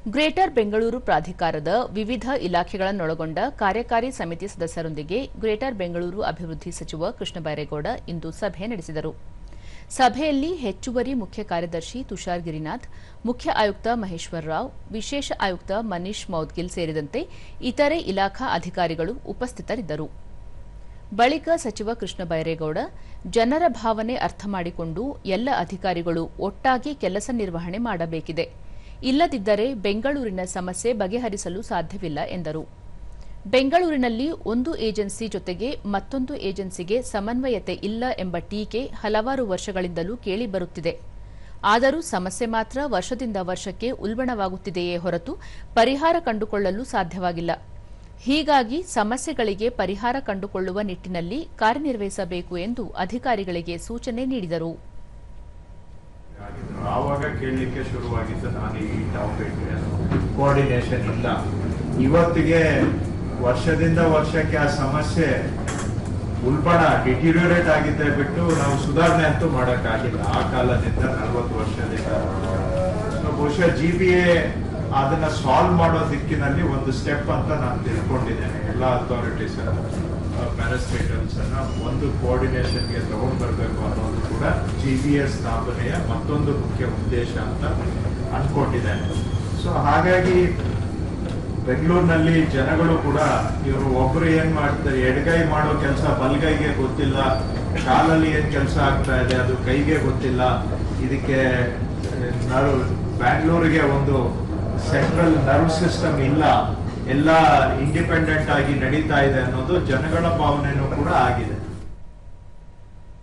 Greater Bengaluru ಪ್ರಾಧಿಕಾರದ ವಿವಿಧ ಇಲಾಖೆಗಳನ್ನೊಳಗೊಂಡ ಕಾರ್ಯಕಾರಿ ಸಮಿತಿ ಸದಸ್ಯರೊಂದಿಗೆ ಗ್ರೇಟರ್ ಬೆಂಗಳೂರು ಅಭಿವೃದ್ಧಿ ಸಚಿವ ಕೃಷ್ಣ ಬೈರೇಗೌಡ ಇಂದು ಸಭೆ ನಡೆಸಿದರು. ಸಭೆಯಲ್ಲಿ ಹೆಚ್ಚುವರಿ ಮುಖ್ಯ ಕಾರ್ಯದರ್ಶಿ ತುಷಾರ್ ಗಿರಿನಾಥ್, ಮುಖ್ಯ ಆಯುಕ್ತ ಮಹೇಶ್ವರ ರಾವ್, ವಿಶೇಷ ಆಯುಕ್ತ ಮನೀಶ್ ಮೌದ್ಗಿಲ್ ಸೇರಿದಂತೆ ಇತರೆ ಇಲಾಖಾ ಅಧಿಕಾರಿಗಳು ಉಪಸ್ಥಿತರಿದ್ದರು. ಬಳಿಕ ಸಚಿವ ಕೃಷ್ಣ ಬೈರೇಗೌಡ, ಜನರ ಭಾವನೆ ಅರ್ಥ ಮಾಡಿಕೊಂಡು ಎಲ್ಲ ಅಧಿಕಾರಿಗಳು ಒಟ್ಟಾಗಿ ಕೆಲಸ ನಿರ್ವಹಣೆ ಮಾಡಬೇಕಿದೆ. ಇಲ್ಲದಿದ್ದರೆ ಬೆಂಗಳೂರಿನ ಸಮಸ್ಯೆ ಬಗೆಹರಿಸಲು ಸಾಧ್ಯವಿಲ್ಲ ಎಂದರು. ಬೆಂಗಳೂರಿನಲ್ಲಿ ಒಂದು ಏಜೆನ್ಸಿ ಜೊತೆಗೆ ಮತ್ತೊಂದು ಏಜೆನ್ಸಿಗೆ ಸಮನ್ವಯತೆ ಇಲ್ಲ ಎಂಬ ಟೀಕೆ ಹಲವಾರು ವರ್ಷಗಳಿಂದಲೂ ಕೇಳಿಬರುತ್ತಿದೆ. ಆದರೂ ಸಮಸ್ಯೆ ಮಾತ್ರ ವರ್ಷದಿಂದ ವರ್ಷಕ್ಕೆ ಉಲ್ಬಣವಾಗುತ್ತಿದೆಯೇ ಹೊರತು ಪರಿಹಾರ ಕಂಡುಕೊಳ್ಳಲು ಸಾಧ್ಯವಾಗಿಲ್ಲ. ಹೀಗಾಗಿ ಸಮಸ್ಯೆಗಳಿಗೆ ಪರಿಹಾರ ಕಂಡುಕೊಳ್ಳುವ ನಿಟ್ಟಿನಲ್ಲಿ ಕಾರ್ಯನಿರ್ವಹಿಸಬೇಕು ಎಂದು ಅಧಿಕಾರಿಗಳಿಗೆ ಸೂಚನೆ ನೀಡಿದರು. ಆವಾಗ ಕೇಳಲಿಕ್ಕೆ ಶುರುವಾಗಿದ್ದು ನಾನು ಈ ಟಾಪಿಕ್ ಕೋಆರ್ಡಿನೇಷನ್ ಇಲ್ಲ. ಇವತ್ತಿಗೆ ವರ್ಷದಿಂದ ವರ್ಷಕ್ಕೆ ಆ ಸಮಸ್ಯೆ ಉಲ್ಬಣ ಡಿಟಿರಿಯೋರೇಟ್ ಆಗಿದ್ದೇ ಬಿಟ್ಟು ನಾವು ಸುಧಾರಣೆ ಅಂತೂ ಮಾಡೋಕ್ಕಾಗಿಲ್ಲ. ಆ ಕಾಲದಿಂದ 40 ವರ್ಷದಿಂದ ಬಹುಶಃ GBA ಅದನ್ನ ಸಾಲ್ವ್ ಮಾಡೋ ದಿಕ್ಕಿನಲ್ಲಿ ಒಂದು ಸ್ಟೆಪ್ ಅಂತ ನಾನು ತಿಳ್ಕೊಂಡಿದ್ದೇನೆ. ಎಲ್ಲ ಅಥಾರಿಟೀಸ್ ಪ್ಯಾರಾಸ್ಟೇಟಲ್ಸ್ ಅನ್ನ ಒಂದು ಕೋಆರ್ಡಿನೇಷನ್ಗೆ ತಗೊಂಡು ಬರಬೇಕು ಅನ್ನೋದು ಕೂಡ GBA ಸ್ಥಾಪನೆಯ ಮತ್ತೊಂದು ಮುಖ್ಯ ಉದ್ದೇಶ ಅಂತ ಅನ್ಕೊಂಡಿದ್ದೇನೆ. ಸೊ ಹಾಗಾಗಿ ಬೆಂಗಳೂರಿನಲ್ಲಿ ಜನಗಳು ಕೂಡ ಇವರು ಒಬ್ರು ಏನ್ ಮಾಡ್ತಾರೆ, ಎಡಗೈ ಮಾಡೋ ಕೆಲಸ ಬಲಗೈಗೆ ಗೊತ್ತಿಲ್ಲ, ಕಾಲಲ್ಲಿ ಏನ್ ಕೆಲಸ ಆಗ್ತಾ ಇದೆ ಅದು ಕೈಗೆ ಗೊತ್ತಿಲ್ಲ, ಇದಕ್ಕೆ ಬ್ಯಾಂಗ್ಳೂರಿಗೆ ಒಂದು ಸೆಂಟ್ರಲ್ ನರ್ವ್ ಸಿಸ್ಟಮ್ ಇಲ್ಲ, ಎಲ್ಲ ಇಂಡಿಪೆಂಡೆಂಟ್ ಆಗಿ ನಡೀತಾ ಇದೆ ಅನ್ನೋದು ಜನಗಳ ಭಾವನೆನೂ ಕೂಡ ಆಗಿದೆ.